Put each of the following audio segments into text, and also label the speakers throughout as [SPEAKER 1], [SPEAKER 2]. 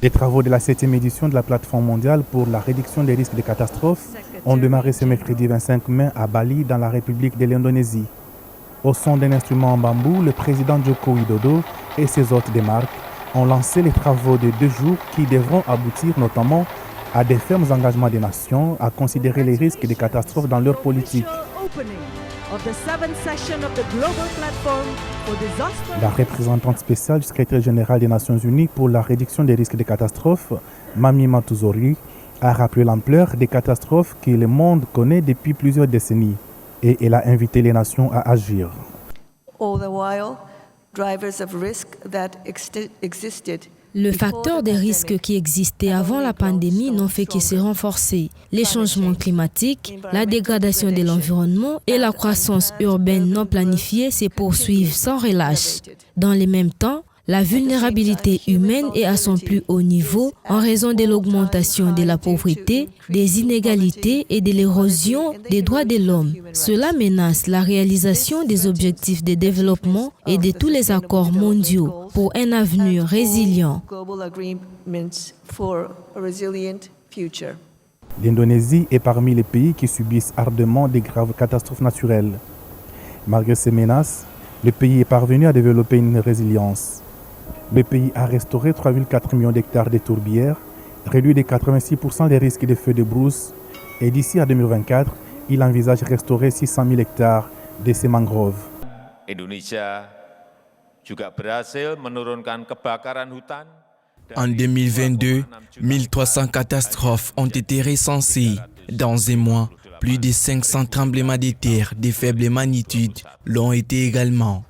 [SPEAKER 1] Les travaux de la 7e édition de la plateforme mondiale pour la réduction des risques de catastrophes ont démarré ce mercredi 25 mai à Bali, dans la République de l'Indonésie. Au son d'un instrument en bambou, le président Joko Widodo et ses hôtes de marque ont lancé les travaux de 2 jours qui devront aboutir notamment à des fermes engagements des nations à considérer les risques de catastrophes dans leur politique. La représentante spéciale du secrétaire général des Nations Unies pour la réduction des risques de catastrophes, Mami Matuzori, a rappelé l'ampleur des catastrophes que le monde connaît depuis plusieurs décennies et elle a invité les nations à agir.
[SPEAKER 2] Le facteur des risques qui existaient avant la pandémie n'ont fait que se renforcer. Les changements climatiques, la dégradation de l'environnement et la croissance urbaine non planifiée se poursuivent sans relâche. Dans le même temps, la vulnérabilité humaine est à son plus haut niveau en raison de l'augmentation de la pauvreté, des inégalités et de l'érosion des droits de l'homme. Cela menace la réalisation des objectifs de développement et de tous les accords mondiaux pour un avenir résilient.
[SPEAKER 1] L'Indonésie est parmi les pays qui subissent ardemment des graves catastrophes naturelles. Malgré ces menaces, le pays est parvenu à développer une résilience. Le pays a restauré 3,4 millions d'hectares de tourbières, réduit de 86% les risques de feux de brousse et d'ici à 2024, il envisage restaurer 600 000 hectares de ces mangroves.
[SPEAKER 3] En 2022, 1300 catastrophes ont été recensées. Dans un mois, plus de 500 tremblements de terre de faible magnitude l'ont été également.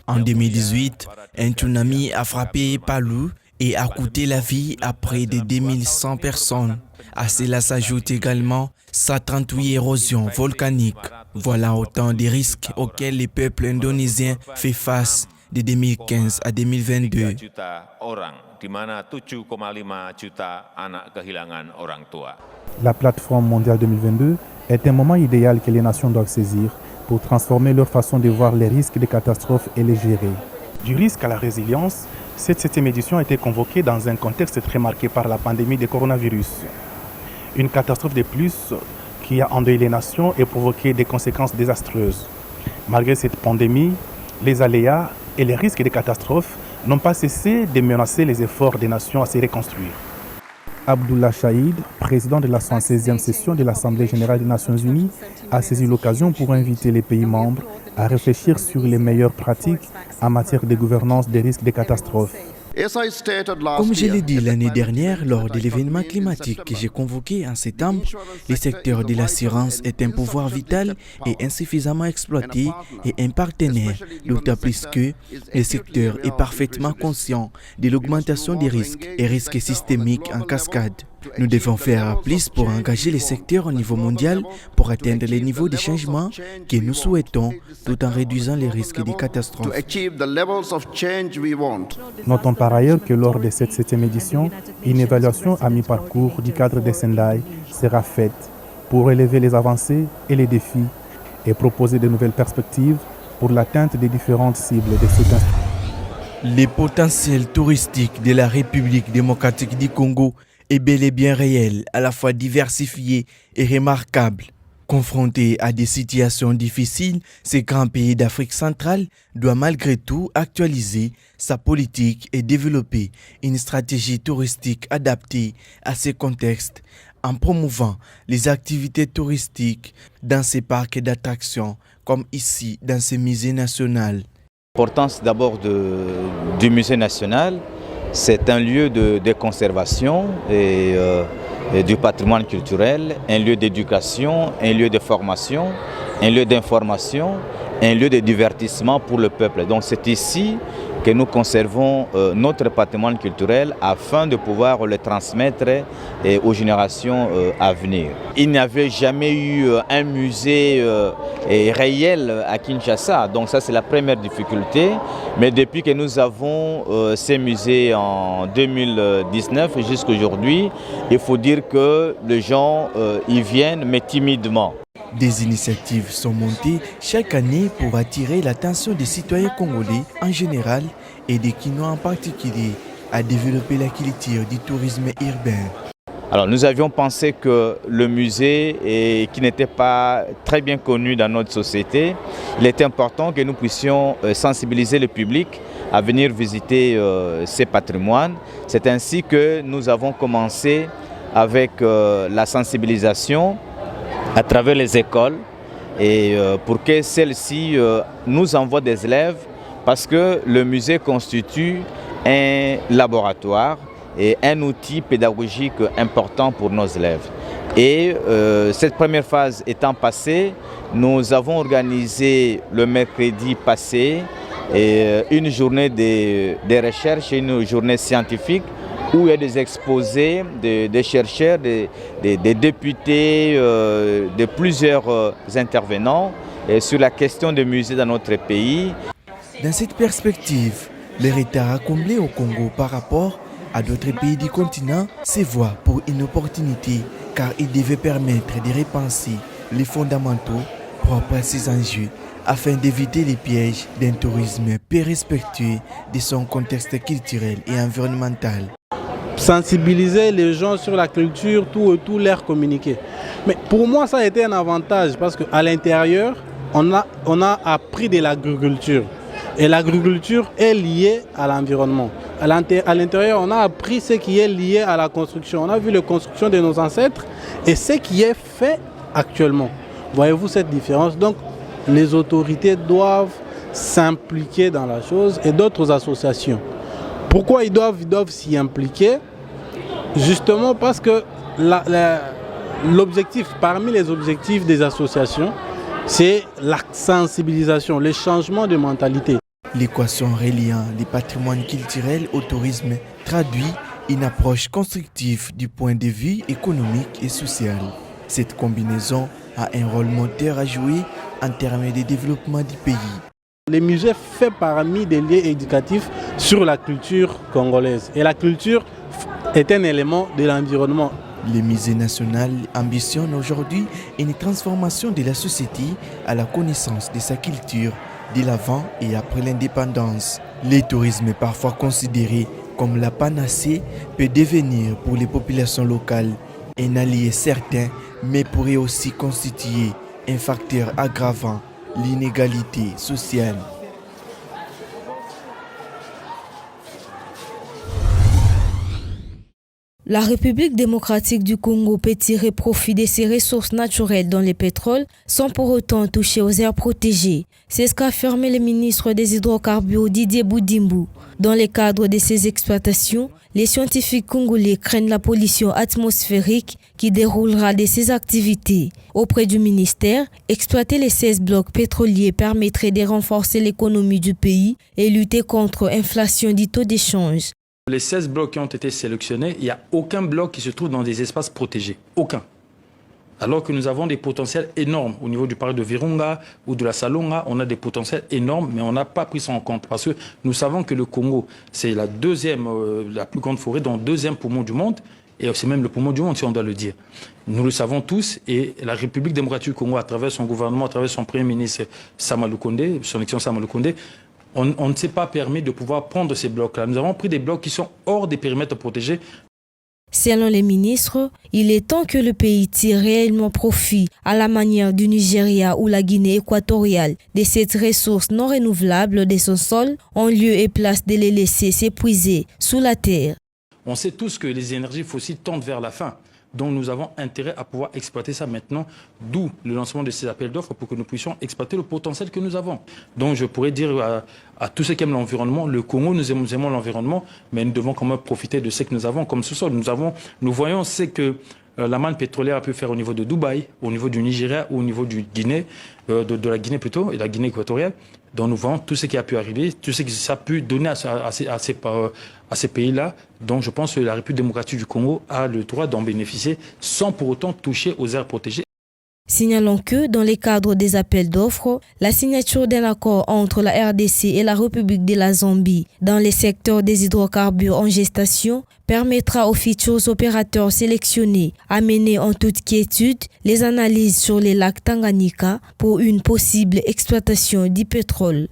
[SPEAKER 3] En 2018, un tsunami a frappé Palu et a coûté la vie à près de 2100 personnes. À cela s'ajoute également 138 érosions volcaniques. Voilà autant de risques auxquels le peuple indonésien fait face de 2015 à 2022.
[SPEAKER 1] La plateforme mondiale 2022 est un moment idéal que les nations doivent saisir pour transformer leur façon de voir les risques de catastrophes et les gérer. Du risque à la résilience, cette 7e édition a été convoquée dans un contexte très marqué par la pandémie de coronavirus. Une catastrophe de plus qui a endeuillé les nations et provoqué des conséquences désastreuses. Malgré cette pandémie, les aléas et les risques de catastrophes n'ont pas cessé de menacer les efforts des nations à se reconstruire. Abdullah Shahid, président de la 116e session de l'Assemblée générale des Nations unies, a saisi l'occasion pour inviter les pays membres à réfléchir sur les meilleures pratiques en matière de gouvernance des risques de catastrophes.
[SPEAKER 3] Comme je l'ai dit l'année dernière lors de l'événement climatique que j'ai convoqué en septembre, le secteur de l'assurance est un pouvoir vital et insuffisamment exploité et un partenaire, d'autant plus que le secteur est parfaitement conscient de l'augmentation des risques et risques systémiques en cascade. Nous devons faire plus pour engager le secteur au niveau mondial pour atteindre les niveaux de changement que nous souhaitons tout en réduisant les risques de catastrophes.
[SPEAKER 1] Notons par ailleurs que lors de cette 7e édition, une évaluation à mi-parcours du cadre de Sendai sera faite pour relever les avancées et les défis et proposer de nouvelles perspectives pour l'atteinte des différentes cibles de cet instrument.
[SPEAKER 3] Le potentiel touristique de la République démocratique du Congo est bel et bien réel, à la fois diversifié et remarquable. Confronté à des situations difficiles, ce grand pays d'Afrique centrale doit malgré tout actualiser sa politique et développer une stratégie touristique adaptée à ces contextes en promouvant les activités touristiques dans ces parcs d'attractions comme ici dans ce musée national.
[SPEAKER 4] L'importance d'abord du musée national, c'est un lieu de conservation et du patrimoine culturel, un lieu d'éducation, un lieu de formation, un lieu d'information, un lieu de divertissement pour le peuple. Donc c'est ici que nous conservons notre patrimoine culturel afin de pouvoir le transmettre aux générations à venir. Il n'y avait jamais eu un musée réel à Kinshasa, donc ça c'est la première difficulté. Mais depuis que nous avons ces musées en 2019 jusqu'à aujourd'hui, il faut dire que les gens y viennent mais timidement.
[SPEAKER 3] Des initiatives sont montées chaque année pour attirer l'attention des citoyens congolais en général et des Kinois en particulier à développer la culture du tourisme urbain.
[SPEAKER 4] Alors nous avions pensé que le musée, qui n'était pas très bien connu dans notre société, il était important que nous puissions sensibiliser le public à venir visiter ces patrimoines. C'est ainsi que nous avons commencé avec la sensibilisation à travers les écoles et pour que celles-ci nous envoient des élèves parce que le musée constitue un laboratoire et un outil pédagogique important pour nos élèves. Et cette première phase étant passée, nous avons organisé le mercredi passé une journée de recherche, une journée scientifique où il y a des exposés, des chercheurs, des députés, de plusieurs intervenants sur la question des musées dans notre pays.
[SPEAKER 3] Dans cette perspective, le retard accumulé au Congo par rapport à d'autres pays du continent se voit pour une opportunité car il devait permettre de repenser les fondamentaux propres à ces enjeux afin d'éviter les pièges d'un tourisme peu respectueux de son contexte culturel et environnemental.
[SPEAKER 5] Sensibiliser les gens sur la culture, tout leur communiquer. Mais pour moi, ça a été un avantage parce qu'à l'intérieur, on a appris de l'agriculture. Et l'agriculture est liée à l'environnement. À l'intérieur, on a appris ce qui est lié à la construction. On a vu la construction de nos ancêtres et ce qui est fait actuellement. Voyez-vous cette différence? Donc, les autorités doivent s'impliquer dans la chose et d'autres associations. Pourquoi ils doivent s'y impliquer? Justement parce que l'objectif, parmi les objectifs des associations, c'est la sensibilisation, le changement de mentalité.
[SPEAKER 3] L'équation reliant les patrimoines culturels au tourisme traduit une approche constructive du point de vue économique et social. Cette combinaison a un rôle moteur à jouer en termes de développement du pays.
[SPEAKER 5] Les musées font parmi des lieux éducatifs sur la culture congolaise. Et la culture est un élément de l'environnement.
[SPEAKER 3] Le musée national ambitionne aujourd'hui une transformation de la société à la connaissance de sa culture de l'avant et après l'indépendance. Le tourisme, parfois considéré comme la panacée, peut devenir pour les populations locales un allié certain, mais pourrait aussi constituer un facteur aggravant l'inégalité sociale.
[SPEAKER 2] La République démocratique du Congo peut tirer profit de ses ressources naturelles dans le pétrole sans pour autant toucher aux aires protégées. C'est ce qu'a affirmé le ministre des Hydrocarbures Didier Boudimbu. Dans le cadre de ces exploitations, les scientifiques congolais craignent la pollution atmosphérique qui déroulera de ces activités. Auprès du ministère, exploiter les 16 blocs pétroliers permettrait de renforcer l'économie du pays et lutter contre l'inflation du taux d'échange.
[SPEAKER 6] Les 16 blocs qui ont été sélectionnés, il n'y a aucun bloc qui se trouve dans des espaces protégés. Aucun. Alors que nous avons des potentiels énormes. Au niveau du parc de Virunga ou de la Salonga, on a des potentiels énormes, mais on n'a pas pris ça en compte. Parce que nous savons que le Congo, c'est la deuxième, la plus grande forêt, donc le deuxième poumon du monde. Et c'est même le poumon du monde, si on doit le dire. Nous le savons tous. Et la République démocratique du Congo, à travers son gouvernement, à travers son premier ministre Sama Lukonde, son excellence Sama Lukonde, on ne s'est pas permis de pouvoir prendre ces blocs-là. Nous avons pris des blocs qui sont hors des périmètres protégés.
[SPEAKER 2] Selon les ministres, il est temps que le pays tire réellement profit, à la manière du Nigeria ou la Guinée équatoriale, de cette ressource non renouvelable de son sol, en lieu et place de les laisser s'épuiser sous la terre.
[SPEAKER 6] On sait tous que les énergies fossiles tendent vers la fin. Donc nous avons intérêt à pouvoir exploiter ça maintenant, d'où le lancement de ces appels d'offres pour que nous puissions exploiter le potentiel que nous avons. Donc je pourrais dire à tous ceux qui aiment l'environnement, le Congo, nous aimons l'environnement, mais nous devons quand même profiter de ce que nous avons comme sous-sol. Nous voyons ce que la manne pétrolière a pu faire au niveau de Dubaï, au niveau du Nigeria ou au niveau du Guinée, de la Guinée plutôt, et la Guinée équatoriale. Donc nous voyons tout ce qui a pu arriver, tout ce que ça a pu donner à ces pays-là. Donc je pense que la République démocratique du Congo a le droit d'en bénéficier sans pour autant toucher aux aires protégées.
[SPEAKER 2] Signalons que, dans le cadre des appels d'offres, la signature d'un accord entre la RDC et la République de la Zambie dans les secteurs des hydrocarbures en gestation permettra aux futurs opérateurs sélectionnés à mener en toute quiétude les analyses sur les lacs Tanganyika pour une possible exploitation du pétrole.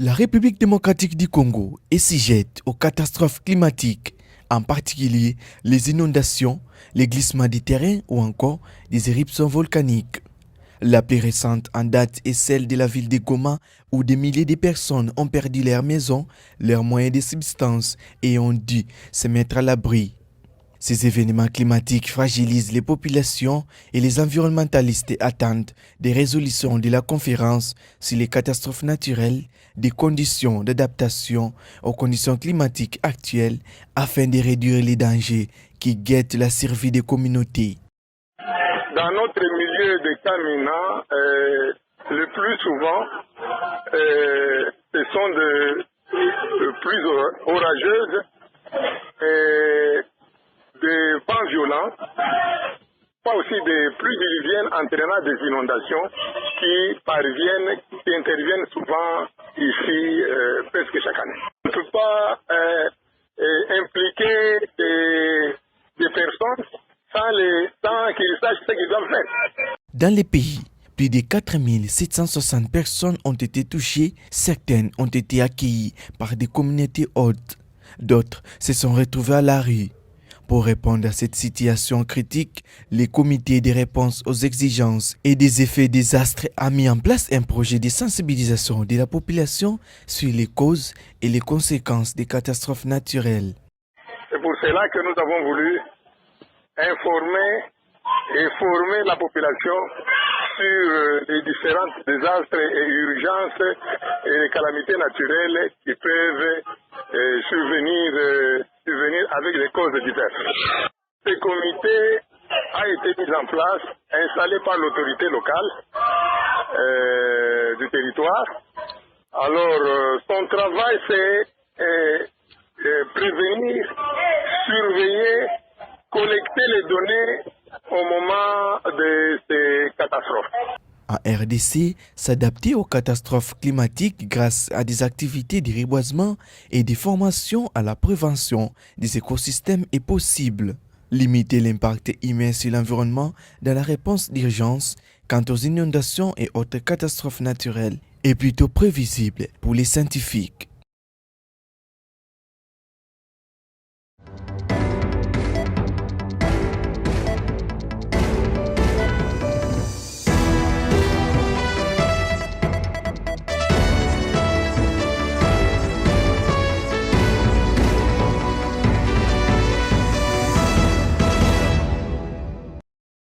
[SPEAKER 3] La République démocratique du Congo est sujette aux catastrophes climatiques, en particulier les inondations, les glissements des terrains ou encore des éruptions volcaniques. La plus récente en date est celle de la ville de Goma où des milliers de personnes ont perdu leurs maisons, leurs moyens de subsistance et ont dû se mettre à l'abri. Ces événements climatiques fragilisent les populations et les environnementalistes attendent des résolutions de la conférence sur les catastrophes naturelles, des conditions d'adaptation aux conditions climatiques actuelles afin de réduire les dangers qui guettent la survie des communautés.
[SPEAKER 7] Dans notre milieu de Kamina, le plus souvent, ce sont de pluies orageuses et des vents violents, pas aussi des pluies diluviennes entraînant des inondations qui interviennent souvent ici presque chaque année. On ne peut pas impliquer des personnes sans qu'ils sachent ce qu'ils doivent faire.
[SPEAKER 3] Dans les pays, plus de 4760 personnes ont été touchées, certaines ont été accueillies par des communautés hôtes, d'autres se sont retrouvées à la rue. Pour répondre à cette situation critique, le comité de réponse aux exigences et des effets désastres a mis en place un projet de sensibilisation de la population sur les causes et les conséquences des catastrophes naturelles.
[SPEAKER 7] C'est pour cela que nous avons voulu informer et former la population sur les différents désastres et urgences et les calamités naturelles qui peuvent survenir avec des causes diverses. Ce comité a été mis en place, installé par l'autorité locale du territoire. Alors, son travail, c'est prévenir, surveiller, collecter les données au moment de ces catastrophes.
[SPEAKER 3] En RDC, s'adapter aux catastrophes climatiques grâce à des activités de reboisement et des formations à la prévention des écosystèmes est possible. Limiter l'impact humain sur l'environnement dans la réponse d'urgence quant aux inondations et autres catastrophes naturelles est plutôt prévisible pour les scientifiques.